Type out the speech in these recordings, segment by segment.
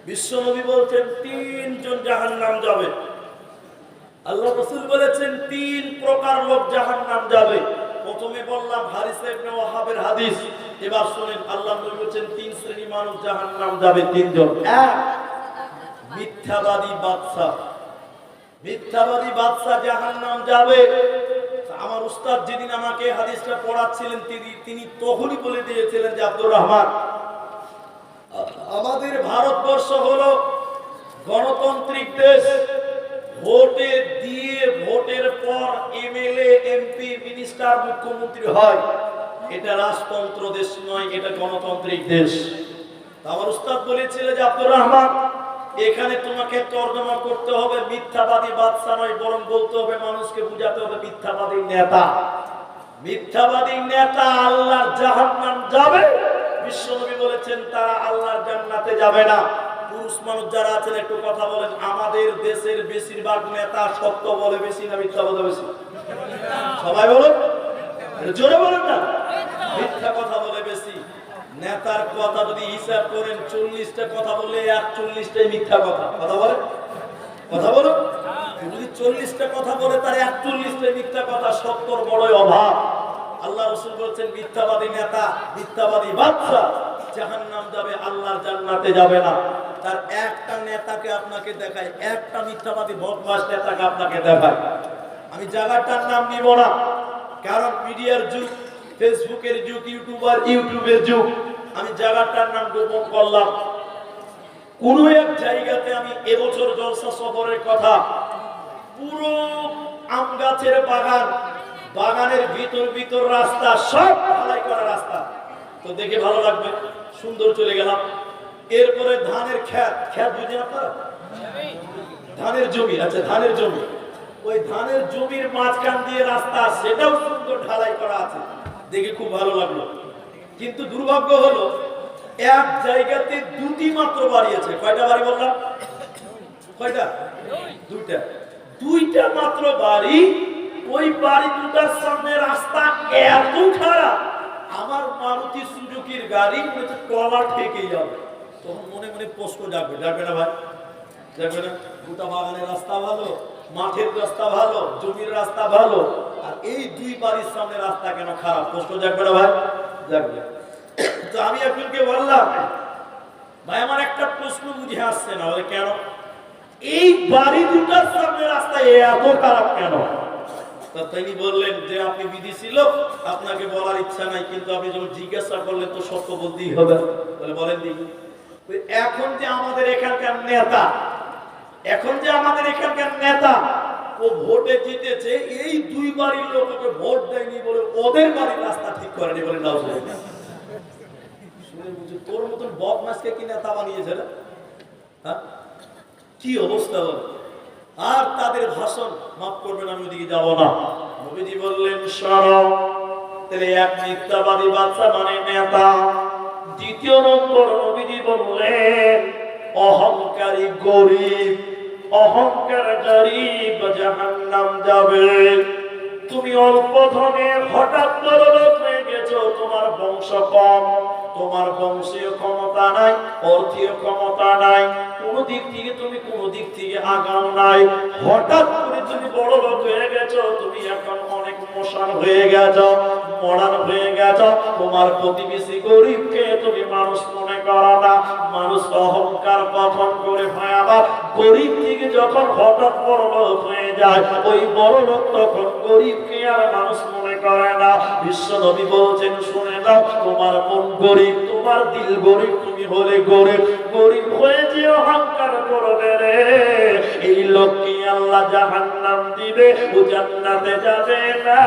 বিশ্বনবী বলছেন তিনজন জাহান্নাম যাবে। আল্লাহ রাসূল বলেছেন তিন প্রকার লোক জাহান্নাম যাবে। প্রথমে বললাম হারিস ইবনে ওয়াহাবের হাদিস, এবার শুনেন আল্লাহ নবী বলেছেন তিন শ্রেণীর মানুষ জাহান্নাম যাবে, তিনজন। এক, মিথ্যাবাদী বাদশা। মিথ্যাবাদী বাদশা জাহান্নাম যাবে। আমার উস্তাদ যেদিন আমাকে হাদিসটা পড়াচ্ছিলেন তিনি তখনই বলে দিয়েছিলেন যে আব্দুর রহমান, আমাদের ভারতবর্ষ হলো গণতান্ত্রিক দেশ। ভোটে দিয়ে ভোটের পর এমএলএ, এমপি, মিনিস্টার, মুখ্যমন্ত্রী হয়। এটা রাজতন্ত্র দেশ নয়, এটা গণতান্ত্রিক দেশ। আমার উস্তাদ বলেছিল যে আব্দুর রহমান, এখানে তোমাকে তর্জমা করতে হবে মিথ্যাবাদী বাদশা নয়, বরং বলতে হবে মানুষকে বুঝাতে হবে মিথ্যাবাদী নেতা। মিথ্যাবাদী নেতা আল্লাহর জাহান্নাম যাবে। বিশ্বনবী বলেছেন তারা আল্লাহর জান্নাতে যাবে না। পুরুষ মানুষ যারা আছেন একটু কথা বলেন, আমাদের দেশের বেশিরভাগ নেতা সত্য বলে বেশি না মিথ্যা বলে বেশি? সবাই বলুন, জোরে বলুন না। মিথ্যা কথা বলে বেশি। নেতার কথা যদি হিসাব করেন 40টা কথা বললে 41টাই মিথ্যা কথা। কথা বলেন, কথা বলুন। যদি 40টা কথা বলে তার 41টাই মিথ্যা কথা। সত্যর বড়ই অভাব। আল্লাহ রাসূল বলেছেন মিথ্যাবাদী নেতা, মিথ্যাবাদী বাদশা জাহান্নাম যাবে, আল্লাহর জান্নাতে যাবে না। তার একটা নেতাকে আপনাকে দেখায়, একটা মিথ্যাবাদী বদমাশ নেতাকে আপনাকে দেখায়। আমি জায়গাটার নাম নিব না, কারণ মিডিয়ার যুগ, ফেসবুকের যুগ, ইউটিউবের যুগ। আমি জায়গাটার নাম গোপন করলাম। কোন এক জায়গাতে আমি এবছর জলসা সফরের কথা, পুরো আম গাছের বাগান, বাগানের ভিতর রাস্তা সব ঢালাই করা রাস্তা। তো দেখে ভালো লাগবে, সুন্দর চলে গেলাম। এরপরে ধানের ক্ষেত বুঝেন আপনারা? ধানের জমি, আচ্ছা ধানের জমি। ওই ধানের জমির মাঝখান দিয়ে রাস্তা, সেটাও সুন্দর ঢালাই করা আছে, দেখে খুব ভালো লাগলো। কিন্তু দুর্ভাগ্য হলো এক জায়গাতে দুটি মাত্র বাড়ি আছে। কয়টা বাড়ি বললাম? কয়টা? দুইটা মাত্র বাড়ি। ওই বাড়ি দুটার সামনে রাস্তা এত খারাপ, আমার মারুতি সুজুকির গাড়ি ট্রলার ঠেকে যাবে। তখন মনে মনে প্রশ্ন জাগবে, জাগবে না ভাই? জাগবে না? গোটা বাগানের রাস্তা ভালো, মাঠের রাস্তা ভালো, জমির রাস্তা ভালো, আর এই দুই বাড়ির সামনে রাস্তা কেন খারাপ? প্রশ্ন জাগবে না ভাই? জাগবে। তো আমি আপনাকে বললাম, ভাই আমার একটা প্রশ্ন বুঝে আসছে না। বলে কেন? এই বাড়ি দুটার সামনে রাস্তা এত খারাপ কেন? তিনি বললেন যে আপনি বিদেশি লোক, আপনাকে বলার ইচ্ছা নাই, কিন্তু আপনি যখন জিজ্ঞাসা করলেন তো সত্য বলতেই হবে। বলে বলেন দেখি। এখন যে আমাদের এখানকার নেতা, ও ভোটে জিতেছে, এই দুই বাড়ির লোক ওকে ভোট দেয়নি বলে ওদের বাড়ির রাস্তা ঠিক করেনি বলে নাও। শুনে বুঝি তোর মতন বদমাশকে কি নেতা বানিয়েছে না? হ্যাঁ, কি অবস্থা হল। আর তাদের ভাষণ, মাফ করবেন আমি ওদিকে যাব না। নবীজি বললেন শোনো, তাহলে এক মিথ্যাবাদী বাদশা মানে নেতা। দ্বিতীয় নম্বর নবীজি বললেন অহংকারী গরিব, অহংকারী জাহান্নাম যাবে। তুমি অল্প ধনে হঠাৎ বড়লোক হয়ে গেছো, তোমার বংশ কম, তোমার বংশীয় ক্ষমতা নাই, অর্থীয় ক্ষমতা নাই, কোনো দিক থেকে আগাম নাই। হঠাৎ করে তুমি বড় লোক হয়ে গেছো, তুমি এখন অনেক মশান হয়ে গেছো, মডার্ন হয়ে গেছো। তোমার প্রতিবেশী গরিবকে তুমি মানুষ মনে করো না। মানুষ অহংকার কখন করে হয়, আবার গরিব থেকে যখন হঠাৎ বড় লোক হয়ে যায়, ওই বড় লোক তখন গরিবকে আর মানুষ মনে করে না। বিশ্ব নবী বলছেন শুনে নাও, তোমার মন গরিব, তোমার দিল গরিব, তুমি হলে গরিব হয়ে যে অহংকার করবে রে, এই লোককে আল্লাহ জাহান্নাম দিবে, ও জান্নাতে যাবে না।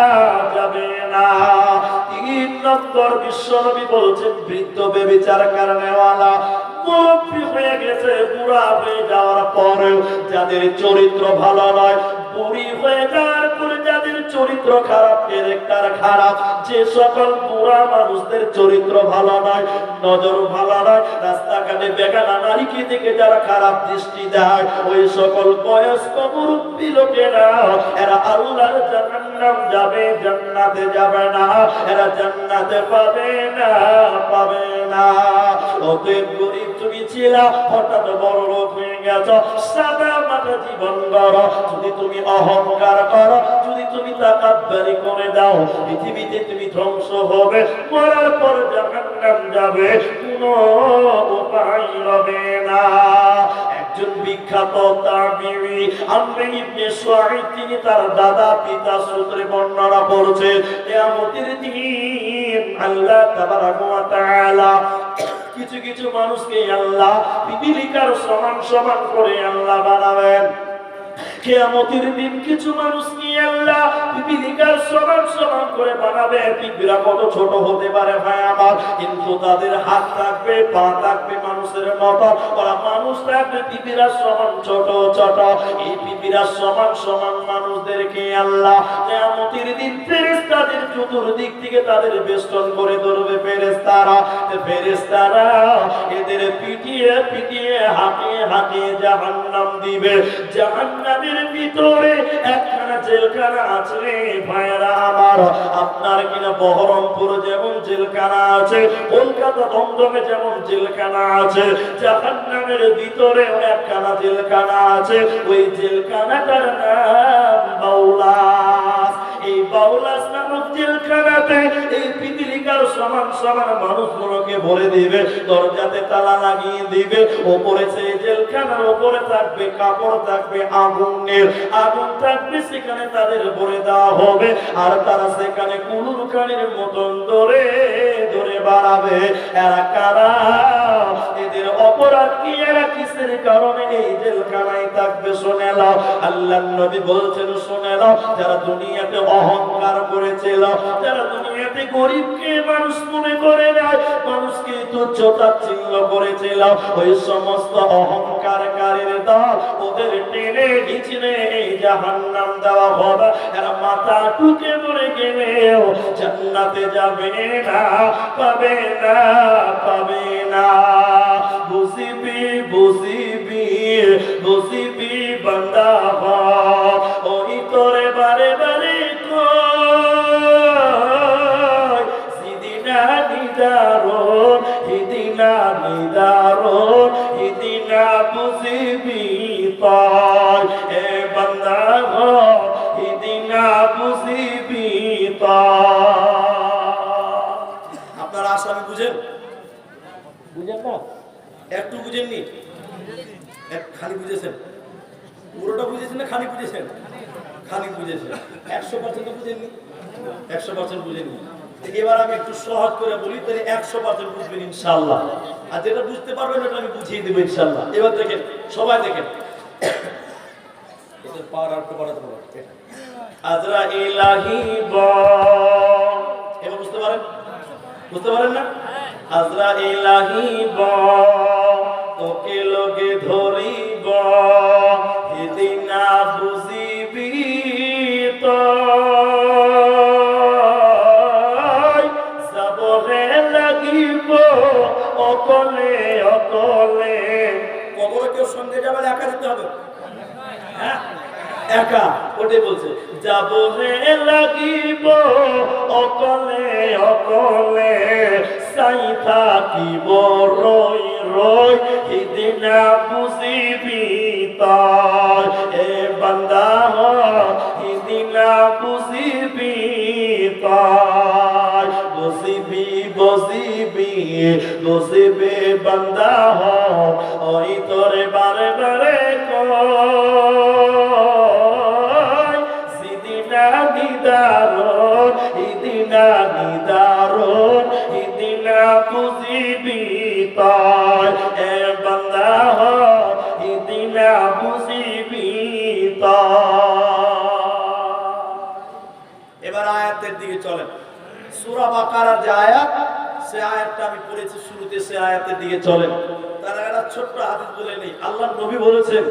3 নম্বর বিশ্ব নবী বলছেন বৃদ্ধ বেবিচার কারণেওয়ালা, মুরব্বী হয়ে গেছে, বুড়া হয়ে যাওয়ার পরেও যাদের চরিত্র ভালো নয়, বুড়ি হয়ে যাওয়ার পরে যাদের চরিত্র খারাপ, ক্যারেক্টার খারাপ, যে সকল বুড়া মানুষদের চরিত্র ভালো নয়, নজর ভালো নয়, রাস্তাঘাটে বেগানা নারীকে দেখে যারা খারাপ দৃষ্টি দেয়, ওই সকল বয়স্ক মুরব্বী লোকেরা, এরা আল্লাহর জাহান্নাম যাবে, জান্নাতে যাবে না। এরা জান্নাতে পাবে না। অতএব গরিব তুমি ছিল, হঠাৎ বড় লোক হয়ে গেছো, সাদা মাটা জীবন গড়ো, যদি তুমি অহংকার করো, যদি তুমি তাকাব্বুরি করে দাও, পৃথিবীতে তুমি ধ্বংস হবে, মরার পর জাহান্নাম যাবে, কোনো উপায় হবে না। একজন বিখ্যাত তাবিঈ আমর ইবনে সুআইদ, তিনি তার দাদা পিতা সূত্রে বর্ণনা করেছেন, কিয়ামতের দিন আল্লাহ তাবারাক ওয়া তাআলা কিছু কিছু মানুষকে আল্লাহ পিপীলিকার সমান সমান করে আল্লাহ বানাবেন। কিয়ামতের দিন কিছু মানুষকে আল্লাহ পিপীলিকার সমান সমান করে বানাবে। পিপীরা কত ছোট হতে পারে ভাই আমার, কিন্তু তাদের হাত থাকবে, পা থাকবে মানুষের মতো, ওরা মানুষ থাকবে পিপীরা সমান ছোট ছোট। এই পিপীরা সমান সমান মানুষদেরকে আল্লাহ কিয়ামতের দিন ফেরেশতাদের চতুর্দিক থেকে তাদের বেষ্টন করে ধরবে ফেরেশতারা। ফেরেশতারা এদের পিটিয়ে পিটিয়ে হাঁকিয়ে হাঁকিয়ে জাহান্নাম দিবে। জাহান্নামের ভিতরে একখানা জেলখানা আছে ভাইরা আমার, আপনার কিনা বহরমপুর যেমন জেলখানা আছে, কলকাতা দমদমে যেমন জেলখানা আছে, জাহান্নামের ভিতরে একখানা জেলখানা আছে। ওই জেলখানাটার নাম বাউলাস। এই বাউলাস নামক জেলখানাতে এই পিপীলিকার সমান সমান মানুষগুলোকে ভরে দিবে, দরজাতে তালা লাগিয়ে দিবে। ওপরে সেই জেলখানার ওপরে থাকবে কাপড়, থাকবে আগুনের, আগুন থাকবে, সেখানে তাদের ভরে দেওয়া হবে। আর তারা সেখানে কুলুর কানের মতন ধরে ধরে বাড়াবে। এরা কারা? এদের অপরাধ কি? এরা কিসের কারণে এই জেলখানায় থাকবে? শুনে নাও, আল্লাহর নবী বলছেন শুনে নাও, যারা দুনিয়াতে অহংকার করেছিল, যারা দুনিয়াতে গরিবকে মানুষ মনে করে নেয়, মানুষকে তুচ্ছ তাচ্ছিল্য করেছিল, ওই সমস্ত অহংকারকারীর দল, ওদের টেনে হিচড়ে এই জাহান্নাম দেওয়া হবে। এরা মাথা টুকে মরে গেলেও জান্নাতে যাবে না, পাবে না, পাবে না। বুঝিবি বুঝিবি বুঝিবি বান্দা, ওই তোরে বারে বারে কই, সিদিনা নিদারুন হিদিনা নিদারুন হিদিনা বুঝিবি পাই, এ বান্দা গো হিদিনা বুঝিবি পাই। আপনারা আসামি বুঝেন? বুঝেন না? একটু বুঝেননি? খালি বুঝেছেন? পুরোটা বুঝেছেন না খালি বুঝেছেন? খালি বুঝেছেন। 100% বুঝেননি? 100% বুঝেননি। এবার আমি একটু সহজ করে বলি, তাহলে 100% বুঝবেন ইনশাআল্লাহ। আর যেটা বুঝতে পারবেন ওটা আমি বুঝিয়ে দেবো ইনশাআল্লাহ। এবার দেখেন, সবাই দেখেন, এটা পাওয়ার আর পড়াতে পারবেন। আজরাইল আহিব, এবার বুঝতে পারেন? বুঝতে পারেন না? আজরাইল আহিব, তোকে লগে ধরিব, হিদিনা বুঝিবি তো, যাবহে লাগিব অকলে অকলে। কবরে কেউ সঙ্গে যাবে, একা যেতে হবে? হ্যাঁ, একা। ওটাই বলছে, যাবহে লাগিব অকলে অকলে, চাই থাকিব রই রই, হিদিনা বুঝিবি তই, এ বান্দা হিদিনা বুঝিবি তই। বুঝিবি বুঝিবি বুঝিবি বান্দা, ওই তোরে বারে বারে কই, সিদিনা নিদারুন হিদিনা নিদারুন হিদিনা বুঝিবি তই, এ বান্দা হিদিনা বুঝিবি তই। এবার আয়াতের দিকে চলেন। সূরা বাকারার যে আয়াত, সে আয়াতটা আমি পড়েছি শুরুতে, সে আয়াতের দিকে চলেন। তার একটা ছোট্ট হাদিস বলে নেই। আল্লাহর নবী বলেছেন,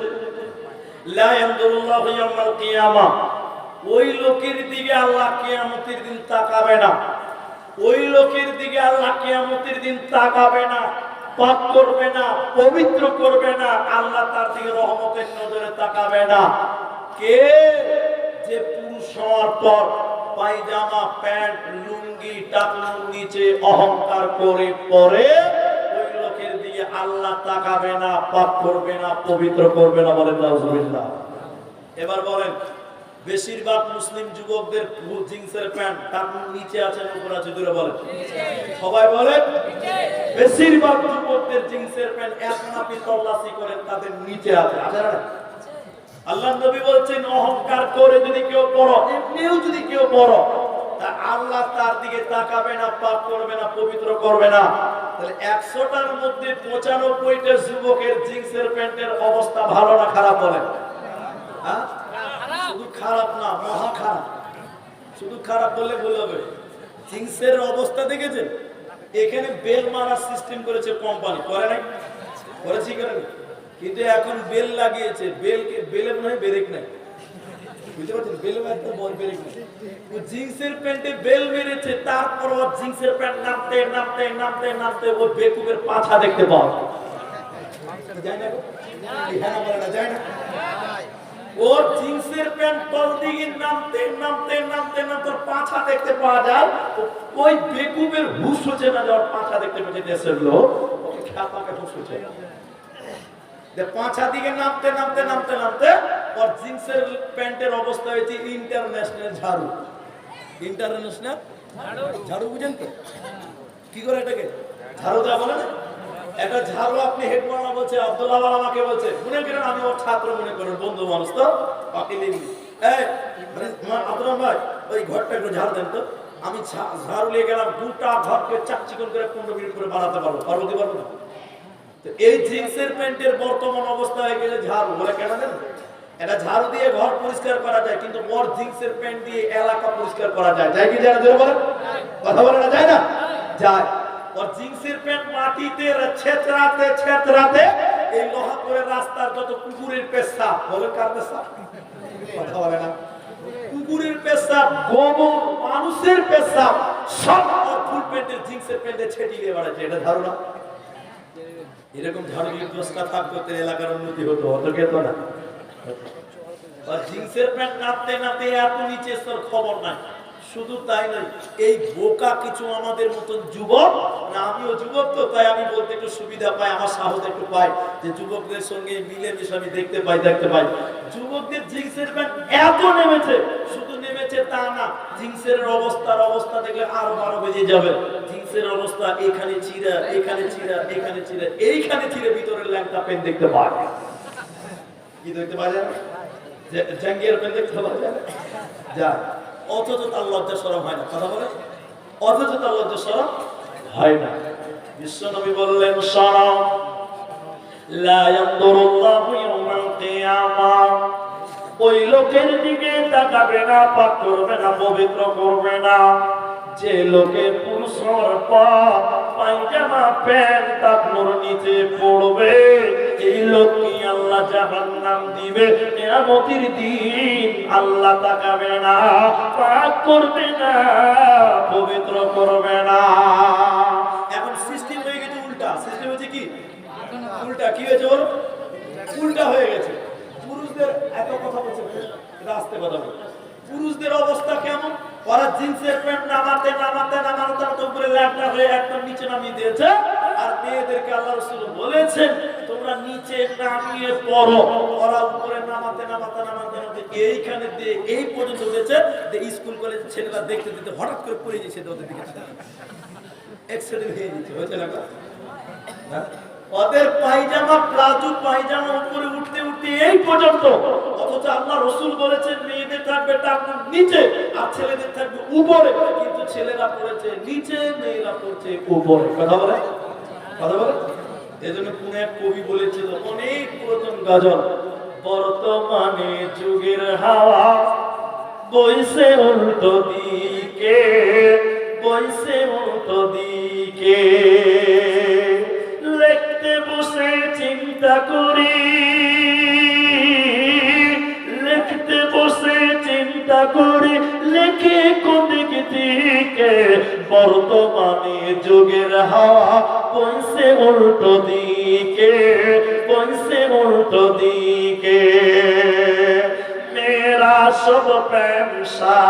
লা ইয়ানদুরুল্লাহু ইয়াওমাল কিয়ামাহ, ওই লোকের দিকে আল্লাহ কিয়ামতের দিন তাকাবে না, ওই লোকের দিকে আল্লাহ কিয়ামতের দিন তাকাবে না, পাক করবে না, পবিত্র করবে না, আল্লাহ তার দিকে রহমতের নজরে তাকাবে না। কে? যে পুরুষ হওয়ার পর পায়জামা, প্যান্ট, লুঙ্গি, টাকনুর নিচে অহংকার করে পরে, ওই লোকের দিকে আল্লাহ তাকাবে না, পাক করবে না, পবিত্র করবে না। বলেন নাউজুবিল্লাহ। এবার বলেন, বেশিরভাগ মুসলিম যুবকদের জিন্সের প্যান্ট তার নিচে আছে না উপরে আছে? দূরে বলেন, সবাই বলেন। বেশিরভাগ যুবকদের জিন্সের প্যান্ট এখন আপনি তল্লাশি করেন তাদের নিচে আছে, আছে না? আল্লাহ নবী বলছেন, অহংকার করে যদি কেউ পড়ো, এমনিও যদি কেউ পড়ো, তা আল্লাহ তার দিকে তাকাবে না, পাক করবে না, পবিত্র করবে না। তাহলে 100টার মধ্যে 95টা যুবকের জিন্সের প্যান্টের অবস্থা ভালো না খারাপ? বলেন। হ্যাঁ, শুধু খারাপ না, মহা খারাপ। শুধু খারাপ বললে ভুল হবে। জিন্সের অবস্থা দেখেছেন? এখানে বেল মারার সিস্টেম করেছে কোম্পানি, করে নাই? করেছি, করে নাই? কিন্তু এখন বেল লাগিয়েছে, বেলে মনে হয় ব্রেক নাই, বুঝতে পারছেন? বেলে একটা বল ব্রেক নাই। জিন্সের প্যান্টে বেল মেরেছে, তারপর জিন্সের প্যান্ট নামতে নামতে নামতে নামতে ওই বেকুবের পাছা দেখতে পাওয়া যায় না? যায় না? ওর জিন্সের প্যান্ট তল দিকে নামতে নামতে নামতে নামতে পাছা দেখতে পাওয়া যায়। ওই বেকুবের হুশ হচ্ছে না, যাওয়ার পাছা দেখতে পেয়েছে দেশের লোক, ওকে খাপাকে হুশ হচ্ছে না। পাঁচা দিকে নামতে নামতে নামতে নামতে ওর জিন্সের প্যান্টের অবস্থা হয়েছে ইন্টারন্যাশনাল ঝাড়ু। ইন্টারন্যাশনাল ঝাড়ু বুঝেন তো? কি করে এটাকে ঝাড়ু দেওয়া বলে না? একটা ঝাড়ু আপনি হেড মাওলানা বলছে, আব্দুল্লাহ ওয়ালা আমাকে বলছে, মনে করেন আমি ওর ছাত্র মনে করেন, বন্ধু মানুষ তো, আব্দুল্লাহ ভাই ওই ঘরটা একটু ঝাড়ু দেন তো। আমি ঝাড়ু নিয়ে গেলাম, গোটা ঘরকে চাকচিকন করে 15 মিনিট করে বানাতে পারবো, পারবো কি পারবো না? এই জিন্সের প্যান্টের বর্তমান অবস্থা হয়ে গেছে ঝাড়ু। বলে কেন জানেন? এটা ঝাড়ু দিয়ে ঘর পরিষ্কার করা যায়, কিন্তু ওর জিন্সের প্যান্ট দিয়ে এলাকা পরিষ্কার করা যায়। যায় কি যায় না? বলেন, কথা বলে না, যায় না? যায়। ওর জিন্সের প্যান্ট মাটিতে ছেঁচড়াতে ছেঁচড়াতে এই লোহা করে রাস্তার যত কুকুরের পেশাব, বলে কার পেশাব? কথা বলে না। কুকুরের পেশাব, গোবর, মানুষের পেশাব সব ওর ফুল প্যান্টের জিন্সের প্যান্টে ছেটিয়ে বেড়াচ্ছে। এটা ঝাড়ু না? এরকম ঝাড়ু ব্যবস্থা থাকতো এলাকার উন্নতি হতো, অত খেত না। জিন্সের প্যান্ট নামতে নামতে এত নিচে খবর নাই। শুধু তাই নয়, এই বোকা কিছু আমাদের মতন যুবক, না আমিও যুবক তো, তাই আমি বলতে একটু সুবিধা পাই, আমার সাহস একটু পাই যে যুবকদের সঙ্গে মিলেমিশে আমি দেখতে পাই। যুবকদের জিন্সের প্যান্ট এত নেমেছে, শুধু নেমেছে তা না, জিন্সের অবস্থা দেখলে আরো 12 বেজে যাবে। জিন্সের অবস্থা এখানে চিরা, এখানে চিরা, এখানে চিরা, এইখানে চিরে ভিতরের ল্যাংটা প্যান্ট দেখতে পাওয়া যায়। কি দেখতে পাওয়া যায়? জাঙ্গিয়ার প্যান্ট দেখতে পাওয়া যায় যা, অথচ তার লজ্জা শরম হয় না। কথা বলে, অথচ তার লজ্জা শরম হয় না। বিশ্বনবী বললেন, শরম লা ইয়ানদুরুল্লাহু ইয়াওমাল কিয়ামাহ, ওই লোকের দিকে তাকাবে না, পাক করবে না, পবিত্র করবে না, যে লোকের পুরুষ হওয়ার পর পায়জামা প্যান্ট তার নিচে পড়বে, এই লোককে আল্লাহ জাহান্নাম দিবে। কিয়ামতের দিন আল্লাহ তাকাবে না, পাক করবে না, পবিত্র করবে না। এখন সিস্টেম হয়ে গেছে উল্টা। সিস্টেম হচ্ছে কি? উল্টা। কি হয়েছে বলো? উল্টা হয়ে গেছে। পুরুষদের এত কথা বলছে, রাস্তে কথা বলে, পুরুষদের অবস্থা কেমন? ওরা জিন্সের প্যান্ট নামাতে নামাতে নামাতে উপরে ল্যাপটা হয়ে একদম নিচে নামিয়ে দিয়েছে। আর মেয়েদেরকে আল্লাহ রাসূল বলেছেন, তোমরা নিচে নামিয়ে পড়ো। ওরা উপরে নামাতে নামাতে নামাতে নামাতে এইখানে দিয়ে এই পর্যন্ত হয়েছে যে স্কুল কলেজ ছেলেরা দেখতে দেখতে হঠাৎ করে পড়ে গেছে, ওদের দিকে অ্যাক্সিডেন্ট হয়ে গেছে। হয়েছে না? ওদের পায়জামা, প্লাজো পায়জামা উপরে উঠতে উঠতে এই পর্যন্ত। অথচ আল্লাহ রাসূল বলেছেন মেয়েদের থাকবে টাকুর নিচে আর ছেলেদের থাকবে উপরে, কিন্তু ছেলেরা পড়েছে নিচে, মেয়েরা পড়ছে উপরে। কথা বলে, কথা বলে। এজন্য কোন এক কবি বলেছিল, অনেক পুরাতন গজল, বর্তমানে যুগের হাওয়া বইছে উল্টো দিকে, বইছে উল্টো দিকে, লিখতে বসে চিন্তা করি, লিখতে বসে চিন্তা করি, লিখে কোন দিকে, বর্তমানে যুগের হাওয়া বইছে উল্টো দিকে, বইছে উল্টো দিকে। মেরা সব পেশা,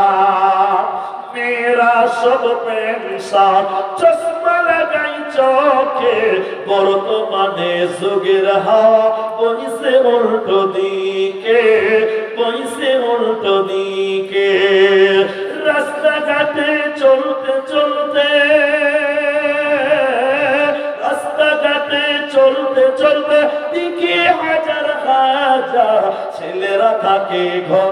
মেরা সব পেশা, চশমা লাগাই চোখে বর্তমানে যুগের হাওয়া বইছে উল্টো দিকে, বইছে উল্টো দিকে। রাস্তাঘাটে চলতে চলতে, রাস্তাঘাটে চলতে চলতে দেখি হাজার হাজার ছেলেরা থাকে ঘর